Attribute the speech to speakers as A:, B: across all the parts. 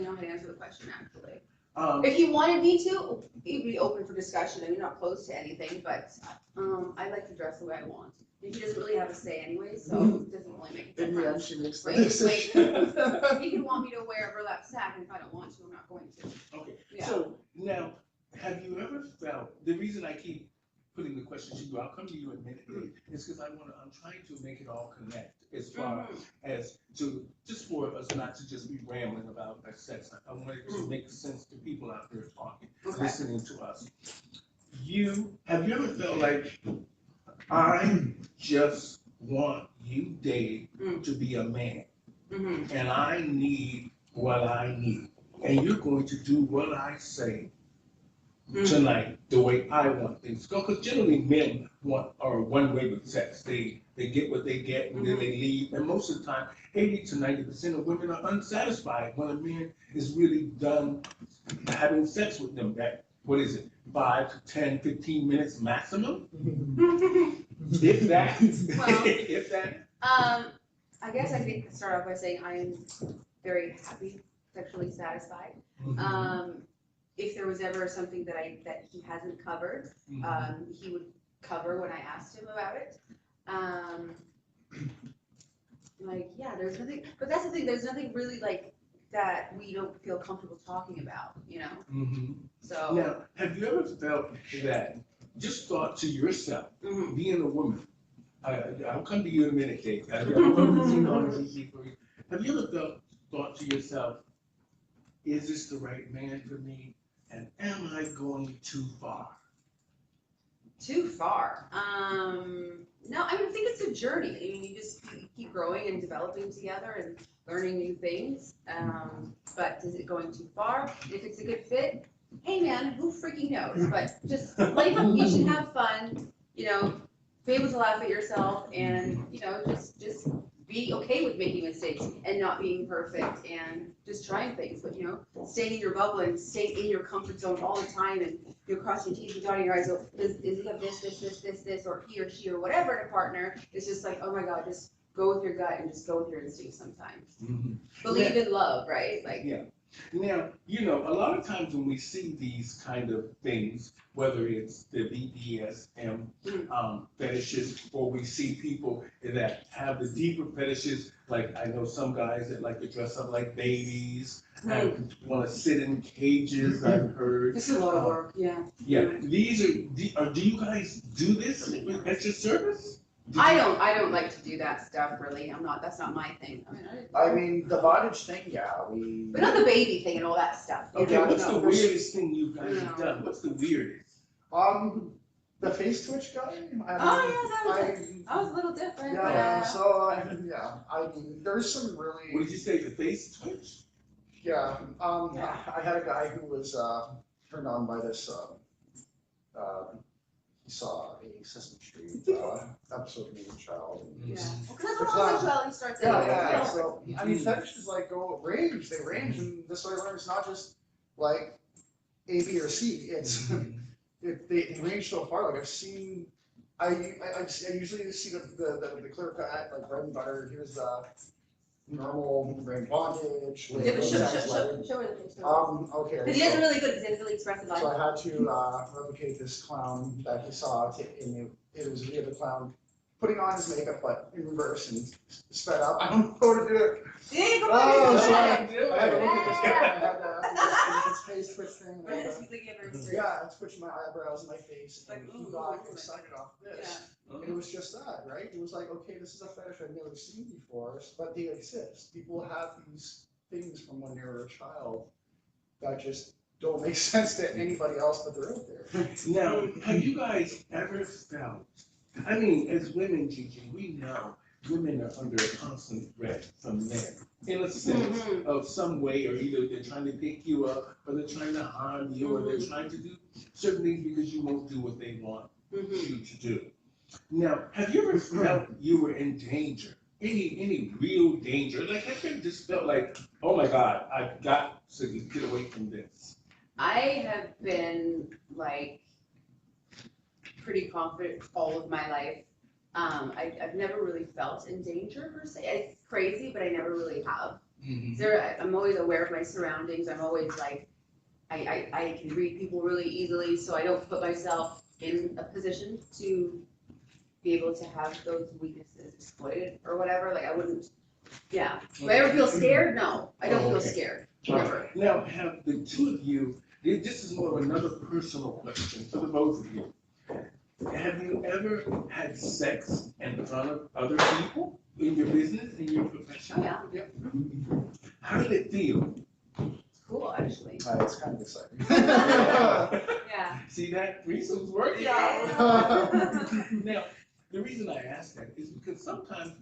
A: really know how to answer the question, actually.
B: Um,
A: If you wanted me to, it'd be open for discussion. I mean, not close to anything, but I like to dress the way I want. And he doesn't really have a say anyway, so it doesn't really make a
C: In the end,
A: difference.
C: she makes the
A: Like,
C: decision.
A: he can want me to wear a burlap sack, and if I don't want to, I'm not going to.
B: okay,
A: Yeah.
B: so now, have you ever felt, the reason I keep putting the question to you, I'll come to you in a minute, is because I'm trying to make it all connect as far as to, just for us not to just be rambling about sex. I want it to make sense to people out there talking, listening to us. Have you ever felt like, I just want you, Dave, to be a man, and I need what I need, and you're going to do what I say tonight the way I want things to go? Because generally men are one way with sex. They get what they get and then they leave. And most of the time, 80 to 90% of women are unsatisfied when a man is really done having sex with them. That, what is it, 5 to 10, 15 minutes maximum? If that.
A: Well,
B: if that.
A: I guess I could start off by saying I am very happy, sexually satisfied. If there was ever something that he hasn't covered, he would cover when I asked him about it. Like, yeah, there's nothing, but that's the thing, there's nothing really like that we don't feel comfortable talking about, you know? So.
B: Now, have you ever felt that, just thought to yourself, being a woman, I'll come to you in a minute, Kate. Have you ever thought to yourself, is this the right man for me? And am I going too far?
A: Too far? No, I mean, I think it's a journey. I mean, you just keep growing and developing together and learning new things. But is it going too far? If it's a good fit, hey man, who freaking knows? But just like, you should have fun, you know, be able to laugh at yourself and, you know, just be okay with making mistakes and not being perfect and just trying things, but, you know, staying in your bubble and staying in your comfort zone all the time, and you're crossing your T's and dotting your I's. So does he have this, or he or she or whatever in a partner? It's just like, oh my God, just go with your gut and just go with your instincts sometimes. Believe in love, right? Like,
B: yeah. Now, you know, a lot of times when we see these kind of things, whether it's the BDSM fetishes, or we see people that have the deeper fetishes, like I know some guys that like to dress up like babies and want to sit in cages, I've heard.
A: it's a lot of work, yeah.
B: Yeah, these are, do you guys do this at your service?
A: I don't like to do that stuff, really. That's not my thing.
C: I mean, the bondage thing, yeah,
A: but not the baby thing and all that stuff.
B: Okay, what's the weirdest thing you guys have done? What's the weirdest?
C: The face twitch guy.
A: That was a little different.
C: Yeah, so I mean, there's some really.
B: What did you say? The face twitch?
C: Yeah. I had a guy who was turned on by this. He saw a Sesame Street episode of Mean Child.
A: Yeah. Because that's what homosexuality starts anyway.
C: Yeah. So I mean, fetishes like go range. They range, and this way, it's not just like A, B, or C. It's they range so far. Like I've seen. I usually see the clear cut, like bread and butter. Here's the normal brain bondage.
A: Yeah, but show her the face.
C: Okay.
A: Because he does it really good, because he has really expressive life.
C: So I had to replicate this clown that he saw, and it was via the clown putting on his makeup, but in reverse and sped up. I don't know how to do it.
A: So
C: I had to look at this guy. I had this face twitch thing. Yeah, it's twitching my eyebrows and my face. And he got excited off this. And it was just that, right? It was like, okay, this is a fetish I've never seen before, but they exist. People have these things from when they were a child that just don't make sense to anybody else, but they're out there.
B: Now, have you guys ever felt, I mean, as women, Gigi, we know women are under a constant threat from men, in a sense of some way, or either they're trying to pick you up, or they're trying to harm you, or they're trying to do certain things because you won't do what they want you to do. Now, have you ever felt you were in danger? Any real danger? Like, have you just felt like, oh my God, I've got to get away from this?
A: I have been like pretty confident all of my life. I've never really felt in danger per se. It's crazy, but I never really have. I'm always aware of my surroundings. I'm always like, I can read people really easily, so I don't put myself in a position to be able to have those weaknesses exploited or whatever. Like I wouldn't, yeah. Do I ever feel scared? No, I don't feel scared. Never.
B: Now, have the two of you, this is more of another personal question for the both of you. Have you ever had sex in front of other people in your business, in your profession?
A: Oh, yeah.
C: Yep.
B: How did it feel?
A: It's cool, actually.
C: It's kind of exciting.
A: Yeah.
B: See that? Threesome's working
A: Yeah.
B: out. Now, the reason I ask that is because sometimes,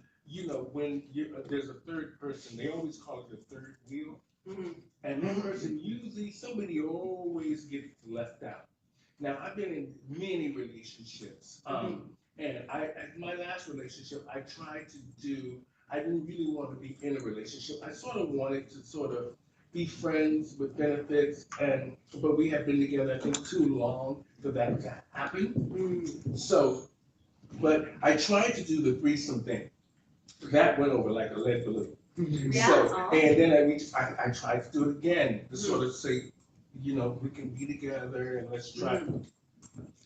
B: when there's a third person, they always call it the third wheel.
A: Mhm.
B: And that person, usually somebody always gets left out. Now, I've been in many relationships. And my last relationship, I didn't really want to be in a relationship. I sort of wanted to sort of be friends with benefits, but we had been together, I think, too long for that to happen. So, but I tried to do the threesome thing. That went over like a lead balloon.
A: Yeah.
B: So, and then I tried to do it again, to sort of say, we can be together and let's try.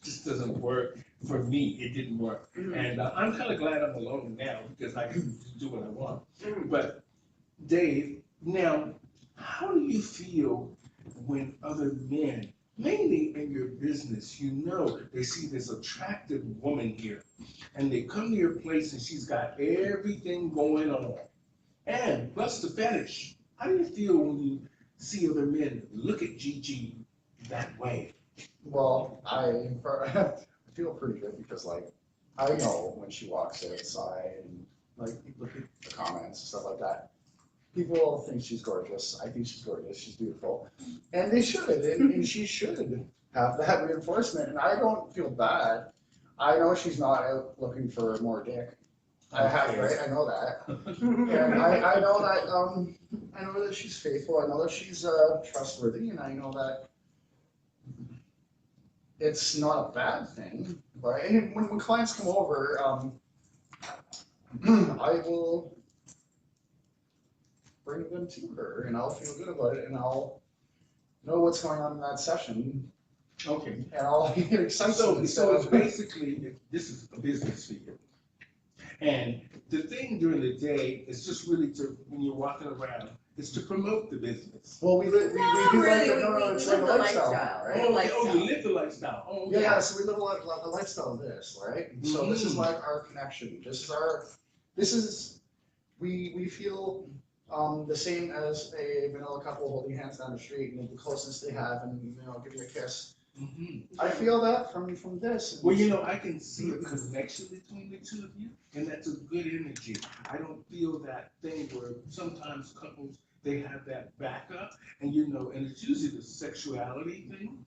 B: Just doesn't work. For me, it didn't work. And I'm kind of glad I'm alone now because I can do what I want. But Dave, now, how do you feel when other men, mainly in your business, they see this attractive woman here and they come to your place and she's got everything going on and plus the fetish? How do you feel when you see other men look at Gigi that way?
C: Well, I feel pretty good because, like, I know when she walks outside and, like, people look at the comments and stuff like that. People think she's gorgeous. I think she's gorgeous. She's beautiful. And they should. And she should have that reinforcement. And I don't feel bad. I know she's not out looking for more dick. I have, right? I know that. And I know that, I know that she's faithful. I know that she's trustworthy. And I know that it's not a bad thing, right? And when clients come over, I will bring them to her, and I'll feel good about it, and I'll know what's going on in that session.
B: Okay.
C: And I'll get excited.
B: So it's basically, this is a business for you. And the thing during the day is just really when you're walking around, is to promote the business.
C: Well, we do
A: really,
C: like
A: it's like a lifestyle, right?
B: Oh, you live the lifestyle. Oh,
C: yeah. So we live a lifestyle of this, right? So this is like our connection. We feel the same as a vanilla couple holding hands down the street and the closest they have, and give you a kiss. I feel that from this.
B: Well, I can see a connection between the two of you, and that's a good energy. I don't feel that thing where sometimes couples, they have that backup, and and it's usually the sexuality thing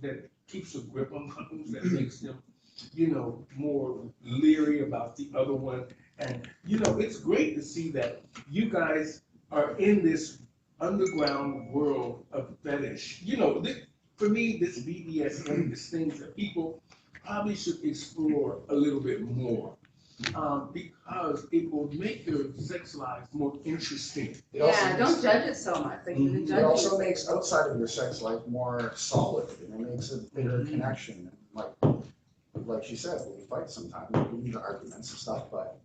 B: that keeps a grip on couples, that makes them, more leery about the other one. And it's great to see that you guys are in this underground world of fetish. For me, this Bdsm is things that people probably should explore a little bit more, because it will make their sex lives more interesting.
A: Yeah, don't judge it so much. Like,
C: it also makes outside of your sex life more solid, and it makes a bigger connection. Like she said, we fight sometimes, we get into arguments and stuff, but.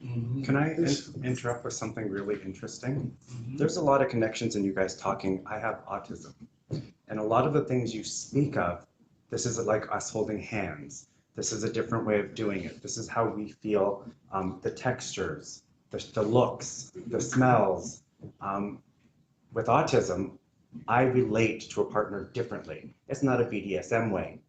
D: Can I interrupt with something really interesting? There's a lot of connections in you guys talking. I have autism. And a lot of the things you speak of, this is like us holding hands. This is a different way of doing it. This is how we feel, the textures, the looks, the smells. With autism, I relate to a partner differently. It's not a BDSM way,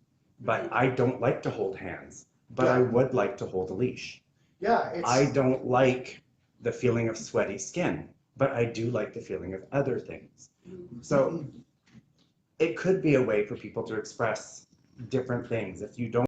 D: but I don't like to hold hands, but I would like to hold a leash.
C: Yeah,
D: I don't like the feeling of sweaty skin, but I do like the feeling of other things. So it could be a way for people to express different things. If you don't